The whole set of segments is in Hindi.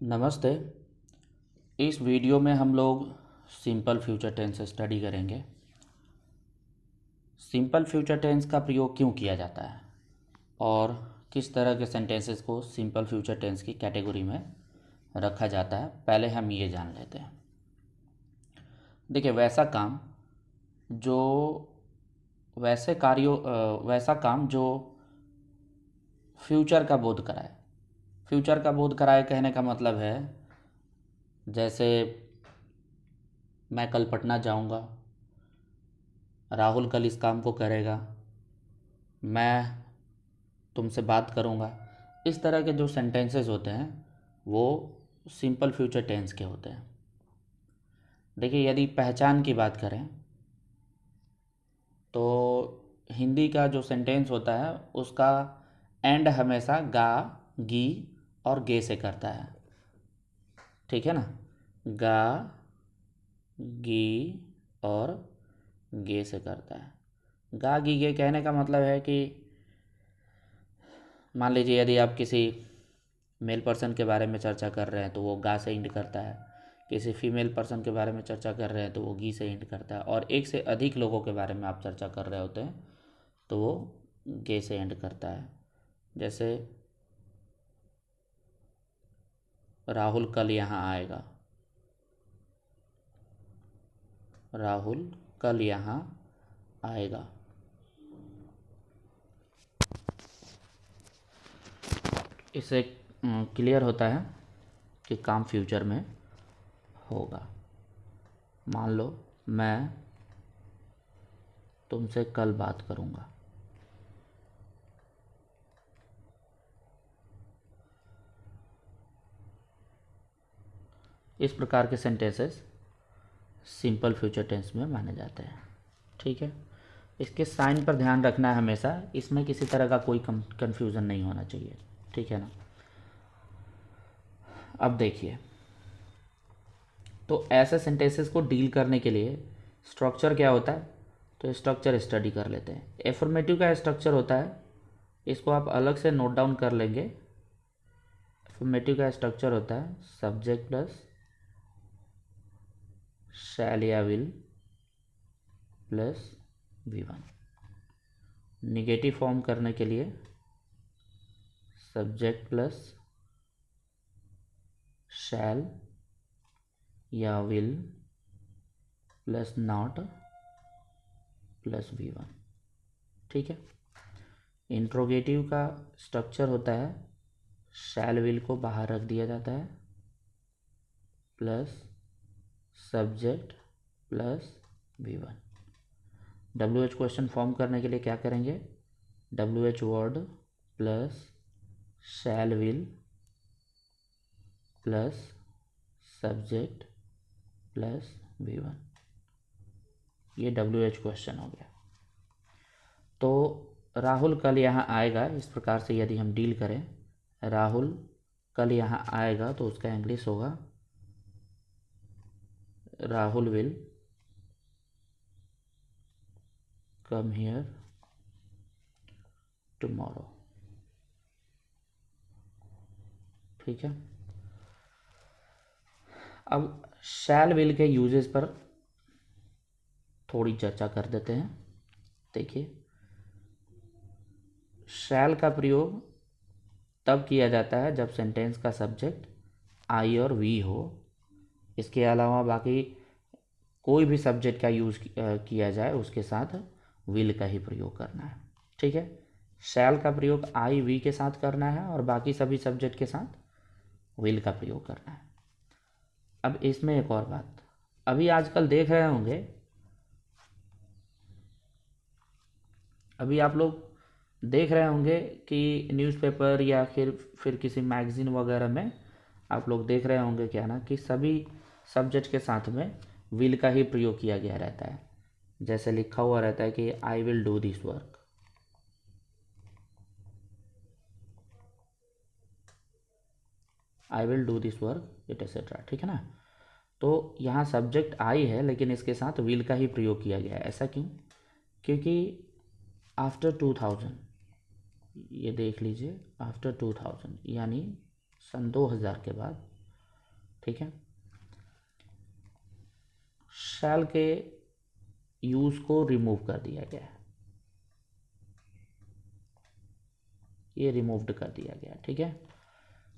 नमस्ते। इस वीडियो में हम लोग सिंपल फ्यूचर टेंस स्टडी करेंगे। सिंपल फ्यूचर टेंस का प्रयोग क्यों किया जाता है और किस तरह के सेंटेंसेस को सिंपल फ्यूचर टेंस की कैटेगरी में रखा जाता है, पहले हम ये जान लेते हैं। देखिए, जो वैसा काम जो फ्यूचर का बोध कराए। फ्यूचर का बोध कराए कहने का मतलब है, जैसे मैं कल पटना जाऊंगा, राहुल कल इस काम को करेगा, मैं तुमसे बात करूंगा। इस तरह के जो सेंटेंसेस होते हैं वो सिंपल फ्यूचर टेंस के होते हैं। देखिए, यदि पहचान की बात करें तो हिंदी का जो सेंटेंस होता है उसका एंड हमेशा गा, गी और गे से करता है। ठीक है ना? गा, गी और गे से करता है। गा, गी, गे कहने का मतलब है कि मान लीजिए यदि आप किसी मेल पर्सन के बारे में चर्चा कर रहे हैं तो वो गा से एंड करता है। किसी फीमेल पर्सन के बारे में चर्चा कर रहे हैं तो वो गी से एंड करता है। और एक से अधिक लोगों के बारे में आप चर्चा कर रहे होते हैं तो वो गे से एंड करता है। जैसे राहुल कल यहाँ आएगा, राहुल कल यहाँ आएगा। इससे क्लियर होता है कि काम फ्यूचर में होगा। मान लो मैं तुमसे कल बात करूँगा। इस प्रकार के सेंटेंसेस सिंपल फ्यूचर टेंस में माने जाते हैं। ठीक है, इसके साइन पर ध्यान रखना है हमेशा, इसमें किसी तरह का कोई कंफ्यूजन नहीं होना चाहिए। ठीक है ना? अब देखिए, तो ऐसे सेंटेंसेस को डील करने के लिए स्ट्रक्चर क्या होता है, तो स्ट्रक्चर स्टडी कर लेते हैं। एफर्मेटिव का स्ट्रक्चर होता है, इसको आप अलग से नोट डाउन कर लेंगे। एफर्मेटिव का स्ट्रक्चर होता है सब्जेक्ट प्लस शैल या will plus V1। Negative form करने के लिए सब्जेक्ट प्लस शैल या will plus not plus V1। ठीक है। इंट्रोगेटिव का स्ट्रक्चर होता है शैल विल को बाहर रख दिया जाता है plus subject plus V1। WH question form करने के लिए क्या करेंगे? WH word plus shell will plus subject plus V1। ये WH क्वेश्चन हो गया। तो राहुल कल यहाँ आएगा, इस प्रकार से यदि हम डील करें, राहुल कल यहाँ आएगा तो उसका इंग्लिश होगा Rahul will come here tomorrow. ठीक है। अब शैल विल के यूजेस पर थोड़ी चर्चा कर देते हैं। देखिए, शैल का प्रयोग तब किया जाता है जब सेंटेंस का सब्जेक्ट आई और वी हो। इसके अलावा बाकी कोई भी सब्जेक्ट का यूज़ किया जाए उसके साथ विल का ही प्रयोग करना है। ठीक है। शैल का प्रयोग आई वी के साथ करना है और बाकी सभी सब्जेक्ट के साथ विल का प्रयोग करना है। अब इसमें एक और बात, अभी आजकल देख रहे होंगे, अभी आप लोग देख रहे होंगे कि न्यूज़पेपर या फिर किसी मैगज़ीन वगैरह में आप लोग देख रहे होंगे क्या ना, कि सभी सब्जेक्ट के साथ में विल का ही प्रयोग किया गया रहता है। जैसे लिखा हुआ रहता है कि I will do this work. I will do this work it etcetera. ठीक है ना? तो यहाँ सब्जेक्ट आई है लेकिन इसके साथ विल का ही प्रयोग किया गया है। ऐसा क्यों? क्योंकि आफ्टर 2000, ये देख लीजिए, आफ्टर 2000 यानी सन 2000 के बाद ठीक है। शैल के यूज को रिमूव कर दिया गया है, ये रिमूव्ड कर दिया गया, ठीक है।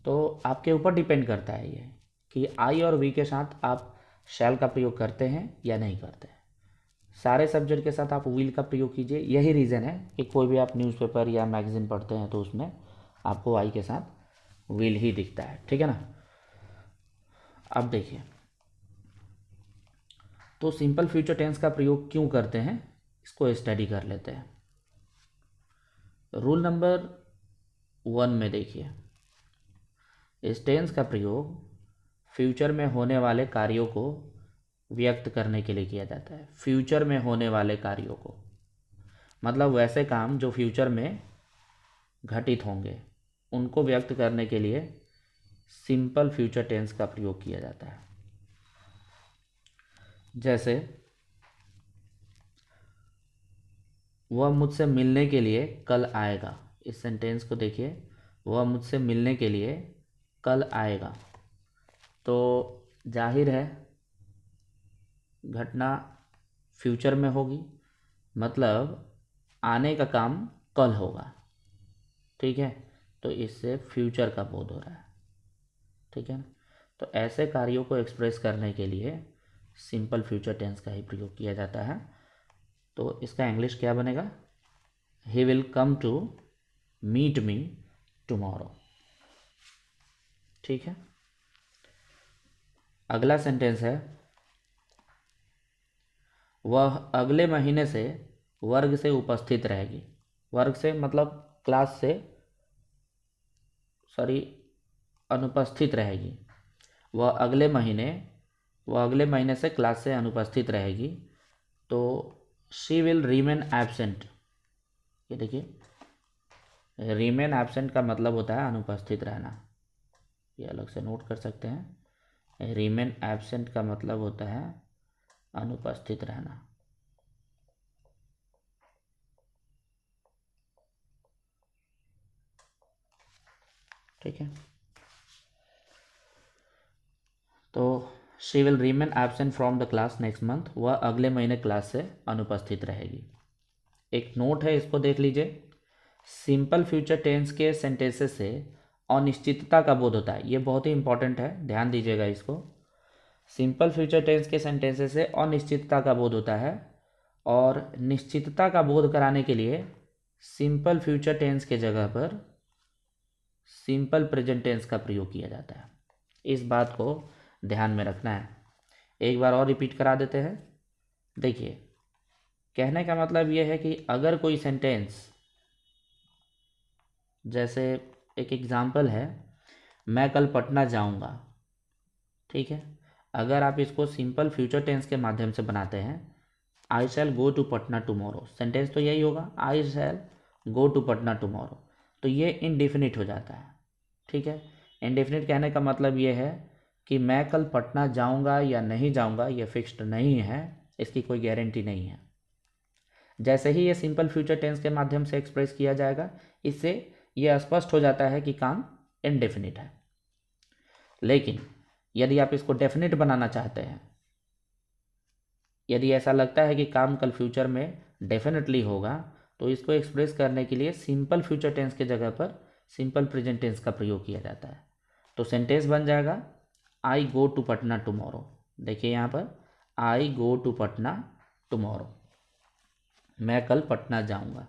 तो आपके ऊपर डिपेंड करता है ये कि आई और वी के साथ आप शैल का प्रयोग करते हैं या नहीं करते हैं। सारे सब्जेक्ट के साथ आप विल का प्रयोग कीजिए। यही रीज़न है कि कोई भी आप न्यूज़पेपर या मैगज़ीन पढ़ते हैं तो उसमें आपको आई के साथ विल ही दिखता है, ठीक है ना। अब देखिए, तो सिंपल फ्यूचर टेंस का प्रयोग क्यों करते हैं, इसको स्टडी कर लेते हैं। रूल नंबर 1 में देखिए, इस टेंस का प्रयोग फ्यूचर में होने वाले कार्यों को व्यक्त करने के लिए किया जाता है। फ्यूचर में होने वाले कार्यों को मतलब वैसे काम जो फ्यूचर में घटित होंगे उनको व्यक्त करने के लिए सिंपल फ्यूचर टेंस का प्रयोग किया जाता है। जैसे वह मुझसे मिलने के लिए कल आएगा, इस सेंटेंस को देखिए, वह मुझसे मिलने के लिए कल आएगा। तो जाहिर है घटना फ्यूचर में होगी, मतलब आने का काम कल होगा, ठीक है। तो इससे फ्यूचर का बोध हो रहा है, ठीक है ना। तो ऐसे कार्यों को एक्सप्रेस करने के लिए सिंपल फ्यूचर टेंस का ही प्रयोग किया जाता है। तो इसका इंग्लिश क्या बनेगा, he will come to meet me tomorrow, ठीक है। अगला सेंटेंस है, वह अगले महीने से वर्ग से उपस्थित रहेगी। वर्ग से मतलब क्लास से, सॉरी, अनुपस्थित रहेगी। वह अगले महीने से क्लास से अनुपस्थित रहेगी। तो शी विल रिमेन एब्सेंट, ये देखिए, रिमेन एब्सेंट का मतलब होता है अनुपस्थित रहना, ये अलग से नोट कर सकते हैं। रिमेन एब्सेंट का मतलब होता है अनुपस्थित रहना, ठीक है। तो she will remain absent from the class next month, वह अगले महीने क्लास से अनुपस्थित रहेगी। एक नोट है, इसको देख लीजिए। सिंपल फ्यूचर टेंस के सेंटेंसेस से अनिश्चितता का बोध होता है, ये बहुत ही इंपॉर्टेंट है, ध्यान दीजिएगा इसको। सिंपल फ्यूचर टेंस के सेंटेंसेस से अनिश्चितता का बोध होता है, और निश्चितता का बोध कराने के लिए सिंपल फ्यूचर टेंस के जगह पर सिंपल प्रेजेंट टेंस का प्रयोग किया जाता है। इस बात को ध्यान में रखना है। एक बार और रिपीट करा देते हैं। देखिए, कहने का मतलब ये है कि अगर कोई सेंटेंस, जैसे एक एग्जाम्पल है, मैं कल पटना जाऊंगा, ठीक है। अगर आप इसको सिंपल फ्यूचर टेंस के माध्यम से बनाते हैं, I shall go to Patna tomorrow, sentence तो यही होगा, I shall go to Patna tomorrow. तो ये इनडिफिनिट हो जाता है, ठीक है। इनडिफिनिट कहने का मतलब ये है कि मैं कल पटना जाऊंगा या नहीं जाऊंगा ये फिक्स्ड नहीं है, इसकी कोई गारंटी नहीं है। जैसे ही ये सिंपल फ्यूचर टेंस के माध्यम से एक्सप्रेस किया जाएगा, इससे यह स्पष्ट हो जाता है कि काम इनडेफिनिट है। लेकिन यदि आप इसको डेफिनिट बनाना चाहते हैं, यदि ऐसा लगता है कि काम कल फ्यूचर में डेफिनेटली होगा, तो इसको एक्सप्रेस करने के लिए सिंपल फ्यूचर टेंस के जगह पर सिंपल प्रेजेंट टेंस का प्रयोग किया जाता है। तो सेंटेंस बन जाएगा, आई गो टू पटना टुमारो। देखिए यहाँ पर, आई गो टू पटना टुमारो, मैं कल पटना जाऊँगा।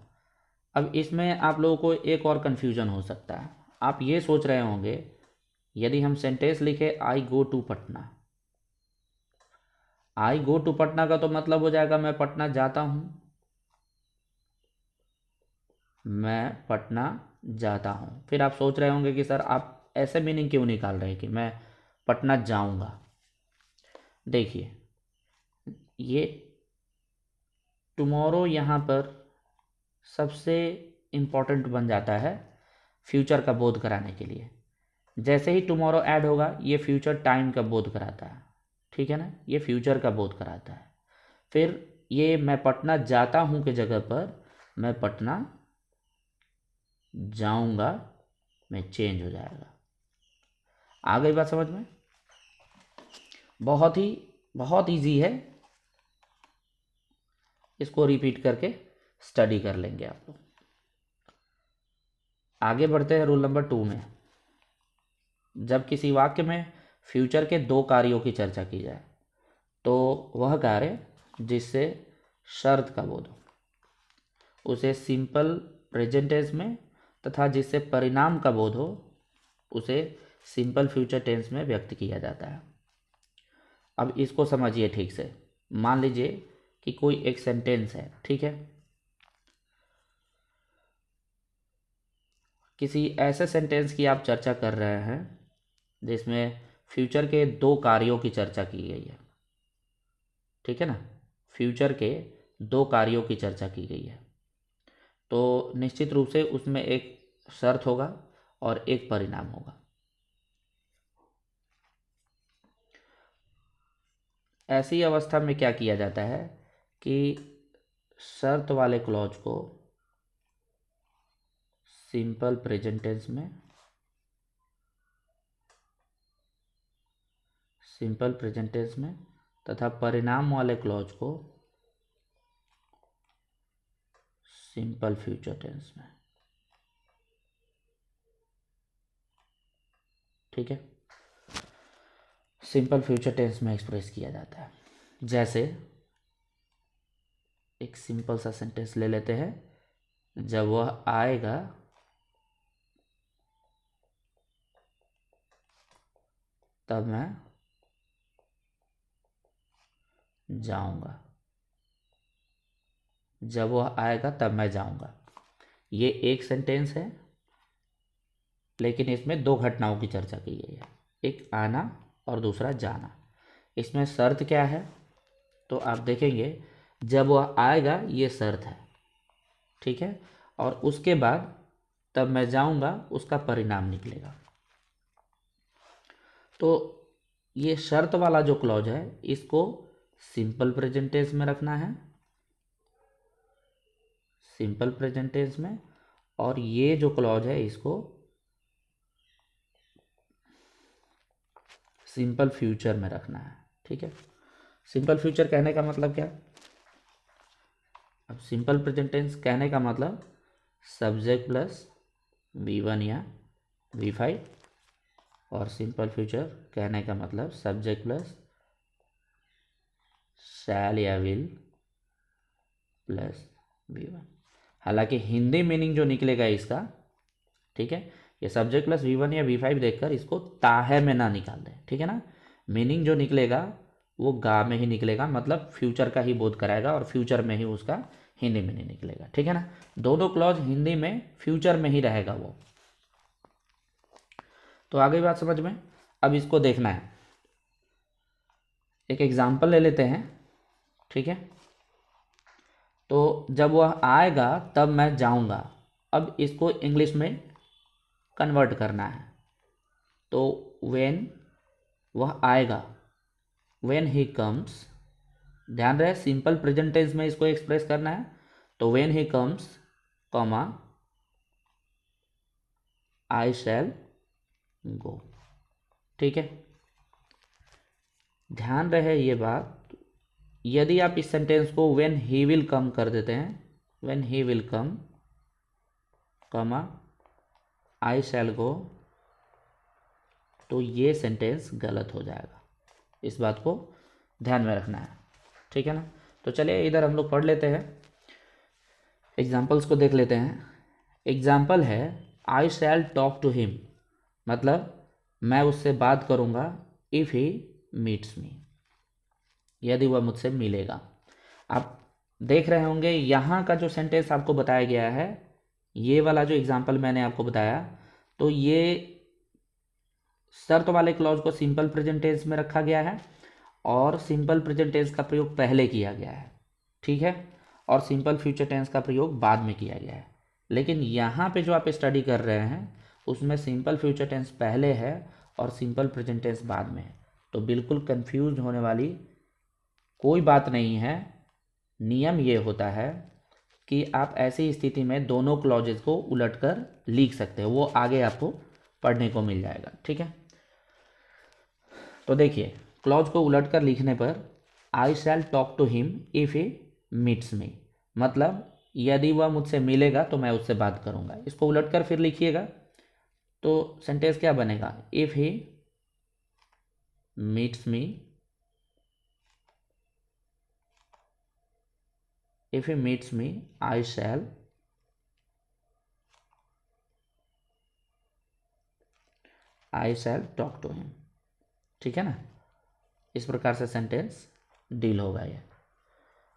अब इसमें आप लोगों को एक और कन्फ्यूजन हो सकता है। आप ये सोच रहे होंगे, यदि हम सेंटेंस लिखे I go to Patna, I go to Patna का तो मतलब हो जाएगा मैं पटना जाता हूँ, मैं पटना जाता हूँ। फिर आप सोच रहे होंगे कि सर आप ऐसे मीनिंग क्यों निकाल रहे हैं कि मैं पटना जाऊँगा। देखिए, ये टुमारो यहाँ पर सबसे इम्पॉर्टेंट बन जाता है फ्यूचर का बोध कराने के लिए। जैसे ही टुमारो ऐड होगा, ये फ्यूचर टाइम का बोध कराता है, ठीक है ना, ये फ्यूचर का बोध कराता है। फिर ये मैं पटना जाता हूँ के जगह पर मैं पटना जाऊँगा में चेंज हो जाएगा। आ गई बात समझ में? बहुत ईजी है, इसको रिपीट करके स्टडी कर लेंगे आप लोग। आगे बढ़ते हैं रूल नंबर 2 में। जब किसी वाक्य में फ्यूचर के दो कार्यों की चर्चा की जाए तो वह कार्य जिससे शर्त का बोध हो उसे सिंपल प्रेजेंट टेंस में, तथा जिससे परिणाम का बोध हो उसे सिंपल फ्यूचर टेंस में व्यक्त किया जाता है। अब इसको समझिए ठीक से। मान लीजिए कि कोई एक सेंटेंस है, ठीक है, किसी ऐसे सेंटेंस की आप चर्चा कर रहे हैं जिसमें फ्यूचर के दो कार्यों की चर्चा की गई है, ठीक है ना, फ्यूचर के दो कार्यों की चर्चा की गई है, तो निश्चित रूप से उसमें एक शर्त होगा और एक परिणाम होगा। ऐसी अवस्था में क्या किया जाता है कि शर्त वाले क्लॉज को सिंपल प्रेजेंट टेंस में, सिंपल प्रेजेंट टेंस में तथा परिणाम वाले क्लॉज को सिंपल फ्यूचर टेंस में, ठीक है, सिंपल फ्यूचर टेंस में एक्सप्रेस किया जाता है। जैसे एक सिंपल सा सेंटेंस ले लेते हैं, जब वह आएगा तब मैं जाऊंगा, जब वह आएगा तब मैं जाऊंगा। ये एक सेंटेंस है, लेकिन इसमें दो घटनाओं की चर्चा की गई है, एक आना और दूसरा जाना। इसमें शर्त क्या है तो आप देखेंगे जब वह आएगा ये शर्त है, ठीक है, और उसके बाद तब मैं जाऊंगा उसका परिणाम निकलेगा। तो ये शर्त वाला जो क्लॉज है इसको सिंपल प्रेजेंट टेंस में रखना है, सिंपल प्रेजेंट टेंस में, और ये जो क्लॉज है इसको सिंपल फ्यूचर में रखना है, ठीक है। सिंपल फ्यूचर कहने का मतलब क्या? अब सिंपल प्रेजेंट टेंस कहने का मतलब सब्जेक्ट प्लस V1 या V5, और सिंपल फ्यूचर कहने का मतलब सब्जेक्ट प्लस शैल या विल प्लस V1। हालांकि हिंदी मीनिंग जो निकलेगा इसका, ठीक है, ये सब्जेक्ट प्लस V1 या V5 देखकर इसको ताहे में ना निकाल दें, ठीक है ना। मीनिंग जो निकलेगा वो गा में ही निकलेगा, मतलब फ्यूचर का ही बोध कराएगा और फ्यूचर में ही उसका हिंदी मीनिंग निकलेगा, ठीक है ना। दोनों क्लॉज हिंदी में फ्यूचर में ही रहेगा वो। तो आ गई बात समझ में। अब इसको देखना है, एक एग्जाम्पल ले लेते हैं, ठीक है। तो जब वह आएगा तब मैं जाऊंगा, अब इसको इंग्लिश में कन्वर्ट करना है। तो व्हेन वह आएगा, व्हेन ही कम्स, ध्यान रहे सिंपल प्रेजेंट टेंस में इसको एक्सप्रेस करना है। तो when he comes, comma I shall गो, ठीक है। ध्यान रहे ये बात, यदि आप इस सेंटेंस को व्हेन ही विल कम कर देते हैं, when he will come, comma I shall go, तो ये सेंटेंस गलत हो जाएगा। इस बात को ध्यान में रखना है, ठीक है ना। तो चलिए इधर हम लोग पढ़ लेते हैं, एग्जाम्पल्स को देख लेते हैं। एग्जाम्पल है I shall talk to him, मतलब मैं उससे बात करूँगा इफ़ ही मीट्स मी, यदि वह मुझसे मिलेगा। आप देख रहे होंगे यहाँ का जो सेंटेंस आपको बताया गया है, ये वाला जो एग्जाम्पल मैंने आपको बताया, तो ये शर्त वाले क्लॉज को सिंपल प्रेजेंट टेंस में रखा गया है और सिंपल प्रेजेंट टेंस का प्रयोग पहले किया गया है, ठीक है, और सिंपल फ्यूचर टेंस का प्रयोग बाद में किया गया है। लेकिन यहाँ पे जो आप स्टडी कर रहे हैं उसमें सिंपल फ्यूचर टेंस पहले है और सिंपल प्रेजेंट टेंस बाद में है, तो बिल्कुल कंफ्यूज होने वाली कोई बात नहीं है। नियम ये होता है कि आप ऐसी स्थिति में दोनों क्लॉजेस को उलटकर लिख सकते हैं, वो आगे आपको पढ़ने को मिल जाएगा, ठीक है। तो देखिए क्लॉज को उलट कर लिखने पर I shall talk to him if he meets me, मतलब यदि वह मुझसे मिलेगा तो मैं उससे बात करूंगा। इसको उलट कर फिर लिखिएगा तो सेंटेंस क्या बनेगा, if he meets me, if he meets me I shall talk to him. ठीक है ना, इस प्रकार से सेंटेंस डील होगा ये।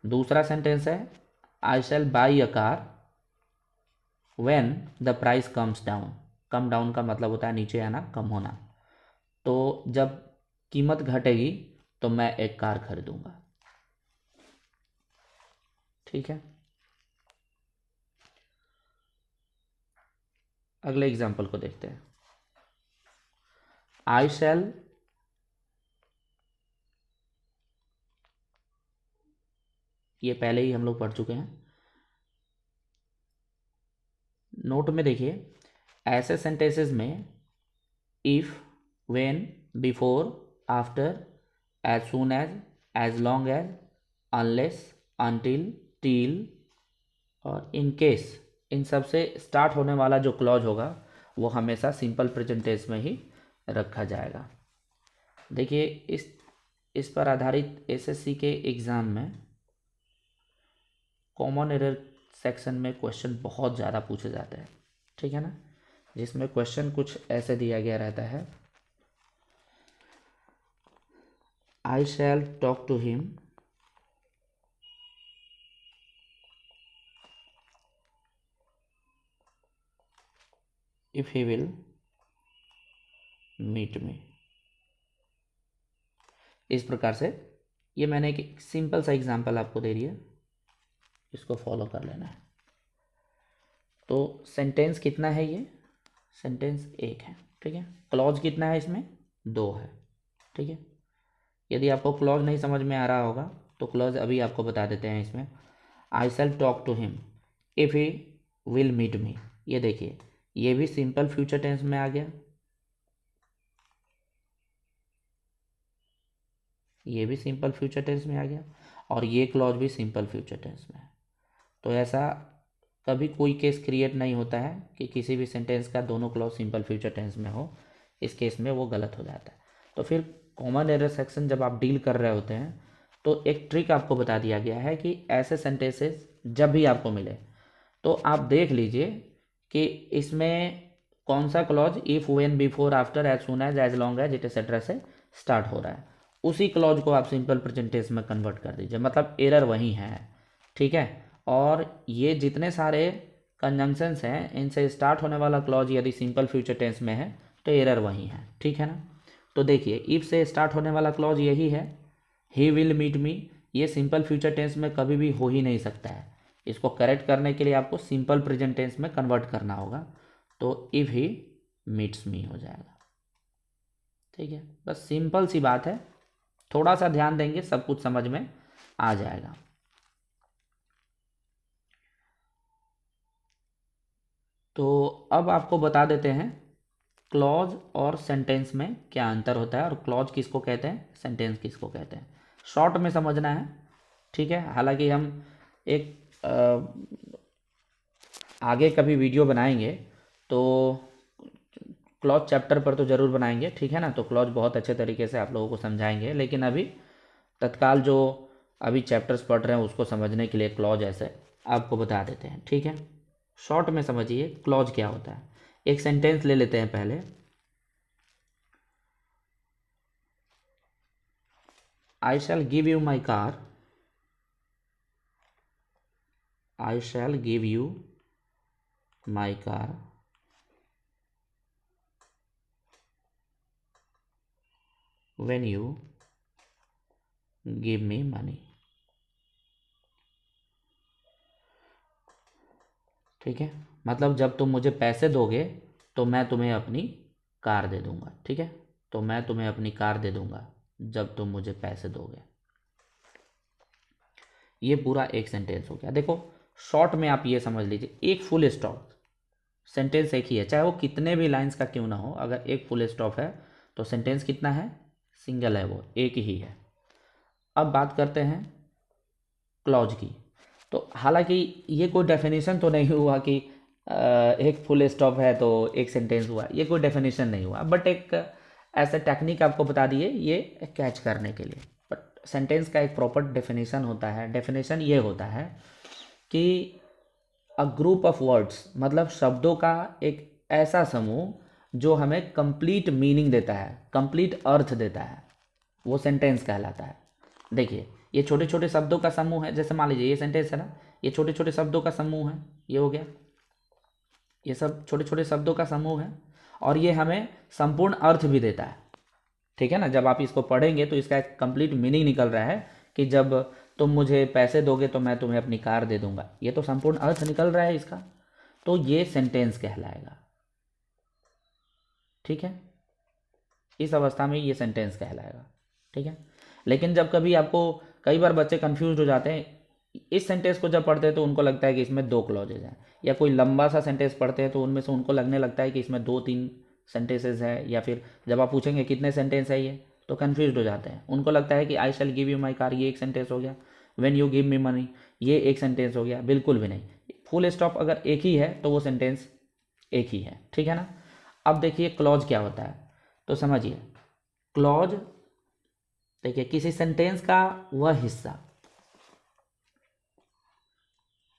दूसरा सेंटेंस है I shall buy a car when the price comes down. Come down का मतलब होता है नीचे आना, कम होना। तो जब कीमत घटेगी तो मैं एक कार खरीदूंगा। ठीक है, अगले एग्जाम्पल को देखते हैं। आई शैल ये पहले ही हम लोग पढ़ चुके हैं। नोट में देखिए, ऐसे सेंटेंसेस में if, when, before, after, as soon as long as, unless, until, till और इन केस, इन सब से स्टार्ट होने वाला जो क्लॉज होगा वो हमेशा सिंपल प्रेजेंट टेंस में ही रखा जाएगा। देखिए इस पर आधारित एसएससी के एग्ज़ाम में कॉमन एरर सेक्शन में क्वेश्चन बहुत ज़्यादा पूछे जाते हैं। ठीक है ना, जिसमें क्वेश्चन कुछ ऐसे दिया गया रहता है, I shall talk to him if he will meet me. इस प्रकार से ये मैंने एक सिंपल सा एग्जांपल आपको दे दिया, इसको फॉलो कर लेना है। तो सेंटेंस कितना है, ये सेंटेंस एक है। ठीक है, क्लॉज कितना है इसमें, दो है। ठीक है, यदि आपको क्लॉज नहीं समझ में आ रहा होगा तो क्लॉज अभी आपको बता देते हैं। इसमें I shall talk to him if he will meet me, ये देखिए ये भी सिंपल फ्यूचर टेंस में आ गया, ये भी सिंपल फ्यूचर टेंस में आ गया और ये क्लॉज भी सिंपल फ्यूचर टेंस में है। तो ऐसा कभी कोई केस क्रिएट नहीं होता है कि किसी भी सेंटेंस का दोनों क्लॉज सिंपल फ्यूचर टेंस में हो, इस केस में वो गलत हो जाता है। तो फिर कॉमन एरर सेक्शन जब आप डील कर रहे होते हैं तो एक ट्रिक आपको बता दिया गया है कि ऐसे सेंटेंसेस जब भी आपको मिले तो आप देख लीजिए कि इसमें कौन सा clause if, when, before, after, as soon as long as, etcetera से स्टार्ट हो रहा है, उसी क्लॉज को आप सिंपल प्रेजेंट टेंस में कन्वर्ट कर दीजिए, मतलब एरर वही है। ठीक है, और ये जितने सारे कंजंक्शंस हैं इनसे स्टार्ट होने वाला क्लॉज यदि सिंपल फ्यूचर टेंस में है तो एरर वही है। ठीक है ना, तो देखिए इफ से स्टार्ट होने वाला क्लॉज यही है, ही विल मीट मी, ये सिंपल फ्यूचर टेंस में कभी भी हो ही नहीं सकता है। इसको करेक्ट करने के लिए आपको सिंपल प्रेजेंट टेंस में कन्वर्ट करना होगा, तो इफ ही मीट्स मी हो जाएगा। ठीक है, बस सिंपल सी बात है, थोड़ा सा ध्यान देंगे सब कुछ समझ में आ जाएगा। तो अब आपको बता देते हैं क्लॉज और सेंटेंस में क्या अंतर होता है और क्लॉज किसको कहते हैं, सेंटेंस किसको कहते हैं, शॉर्ट में समझना है। ठीक है, हालांकि हम एक आगे कभी वीडियो बनाएंगे तो क्लॉज चैप्टर पर तो ज़रूर बनाएंगे। ठीक है ना, तो क्लॉज बहुत अच्छे तरीके से आप लोगों को समझाएंगे, लेकिन अभी तत्काल जो अभी चैप्टर्स पढ़ रहे हैं उसको समझने के लिए क्लॉज ऐसे आपको बता देते हैं। ठीक है, शॉर्ट में समझिए क्लॉज क्या होता है। एक सेंटेंस ले लेते हैं पहले, I shall give you my car, I shall give you my car when you give me money. ठीक है, मतलब जब तुम मुझे पैसे दोगे तो मैं तुम्हें अपनी कार दे दूंगा। ठीक है, तो मैं तुम्हें अपनी कार दे दूंगा जब तुम मुझे पैसे दोगे। ये पूरा एक सेंटेंस हो गया। देखो शॉर्ट में आप ये समझ लीजिए, एक फुल स्टॉप, सेंटेंस एक ही है, चाहे वो कितने भी लाइंस का क्यों ना हो, अगर एक फुल स्टॉप है तो सेंटेंस कितना है, सिंगल है, वो एक ही है। अब बात करते हैं क्लॉज की। तो हालांकि ये कोई डेफिनेशन तो नहीं हुआ कि एक फुल स्टॉप है तो एक सेंटेंस हुआ, ये कोई डेफिनेशन नहीं हुआ, बट एक ऐसा टेक्निक आपको बता दिए ये कैच करने के लिए। बट सेंटेंस का एक प्रॉपर डेफिनेशन होता है। डेफिनेशन ये होता है कि अ ग्रुप ऑफ वर्ड्स, मतलब शब्दों का एक ऐसा समूह जो हमें कंप्लीट मीनिंग देता है, कंप्लीट अर्थ देता है, वो सेंटेंस कहलाता है। देखिए ये छोटे छोटे शब्दों का समूह है, जैसे मान लीजिए ये सेंटेंस है ना, ये छोटे छोटे शब्दों का समूह है, ये हो गया, ये सब छोटे छोटे शब्दों का समूह है, और ये हमें संपूर्ण अर्थ भी देता है। ठीक है ना, जब आप इसको पढ़ेंगे तो इसका एक कंप्लीट मीनिंग निकल रहा है कि जब तुम मुझे पैसे दोगे तो मैं तुम्हें अपनी कार दे दूंगा, ये तो संपूर्ण अर्थ निकल रहा है इसका, तो ये सेंटेंस कहलाएगा। ठीक है, इस अवस्था में ये सेंटेंस कहलाएगा। ठीक है, लेकिन जब कभी आपको, कई बार बच्चे कंफ्यूज हो जाते हैं, इस सेंटेंस को जब पढ़ते हैं तो उनको लगता है कि इसमें दो क्लॉजेज हैं, या कोई लंबा सा सेंटेंस पढ़ते हैं तो उनमें से उनको लगने लगता है कि इसमें दो तीन सेंटेंसेज है, या फिर जब आप पूछेंगे कितने सेंटेंस है ये, तो कन्फ्यूज हो जाते हैं। उनको लगता है कि I shall give you my car, ये एक सेंटेंस हो गया, when you give me money, ये एक सेंटेंस हो गया। बिल्कुल भी नहीं, फुल स्टॉप अगर एक ही है तो वो सेंटेंस एक ही है। ठीक है ना। अब देखिए क्लॉज क्या होता है, तो समझिए क्लॉज, देखिए किसी सेंटेंस का वह हिस्सा,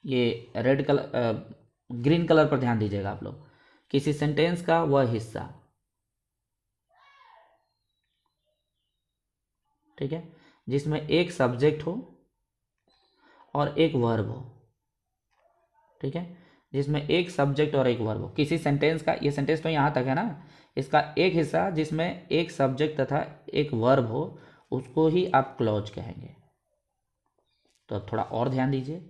ये रेड कलर, ग्रीन कलर पर ध्यान दीजिएगा आप लोग, किसी सेंटेंस का वह हिस्सा, ठीक है, जिसमें एक सब्जेक्ट हो और एक वर्ब हो। ठीक है, जिसमें एक सब्जेक्ट और एक वर्ब हो, किसी सेंटेंस का, ये सेंटेंस तो यहाँ तक है ना, इसका एक हिस्सा जिसमें एक सब्जेक्ट तथा एक वर्ब हो, उसको ही आप क्लॉज कहेंगे। तो अब थोड़ा और ध्यान दीजिए,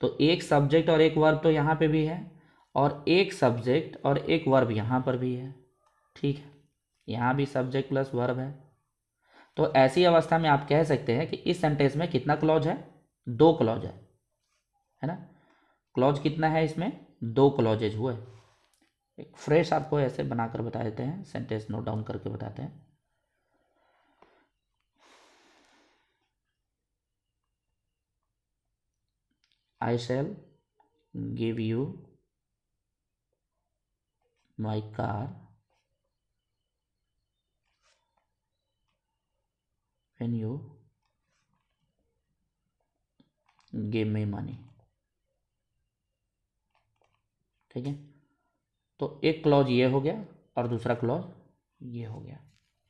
तो एक सब्जेक्ट और एक वर्ब तो यहाँ पे भी है, और एक सब्जेक्ट और एक वर्ब यहाँ पर भी है। ठीक है, यहाँ भी सब्जेक्ट प्लस वर्ब है। तो ऐसी अवस्था में आप कह सकते हैं कि इस सेंटेंस में कितना क्लॉज है, दो क्लॉज है ना। क्लॉज कितना है इसमें, दो क्लॉजेज हुए। एक फ्रेश आपको ऐसे बनाकर बता देते हैं, सेंटेंस नोट डाउन करके बताते हैं। I shall give you my car when you give me money. ठीक है, तो एक क्लॉज ये हो गया और दूसरा क्लॉज ये हो गया।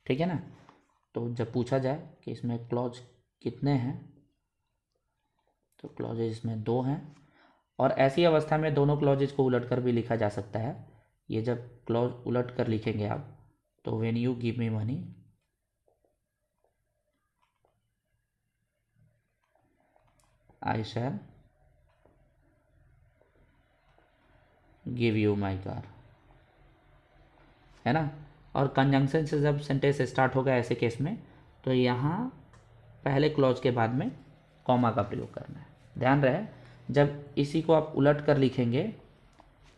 ठीक है ना। तो जब पूछा जाए कि इसमें क्लॉज कितने हैं, तो क्लॉजेज इसमें दो हैं, और ऐसी अवस्था में दोनों क्लॉजेज को उलट कर भी लिखा जा सकता है। ये जब क्लॉज उलट कर लिखेंगे आप, तो when you give me money, I shall give you my car, है ना। और कंजंक्शन से जब सेंटेंस स्टार्ट होगा ऐसे केस में, तो यहाँ पहले क्लॉज के बाद में कॉमा का प्रयोग करना है। ध्यान रहे, जब इसी को आप उलट कर लिखेंगे,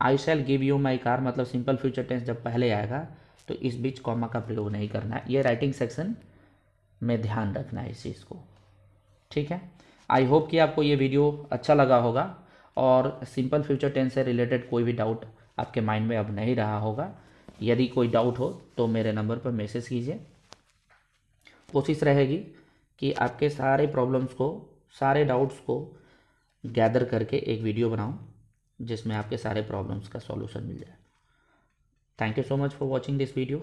I shall give you my car, मतलब सिंपल फ्यूचर टेंस जब पहले आएगा, तो इस बीच कॉमा का प्रयोग नहीं करना है। ये राइटिंग सेक्शन में ध्यान रखना है इस चीज़ को। ठीक है, आई होप कि आपको ये वीडियो अच्छा लगा होगा, और सिंपल फ्यूचर टेंस से रिलेटेड कोई भी डाउट आपके माइंड में अब नहीं रहा होगा। यदि कोई डाउट हो तो मेरे नंबर पर मैसेज कीजिए। कोशिश रहेगी कि आपके सारे प्रॉब्लम्स को, सारे डाउट्स को गैदर करके एक वीडियो बनाऊं, जिसमें आपके सारे प्रॉब्लम्स का सॉल्यूशन मिल जाए। Thank you so much for watching this video.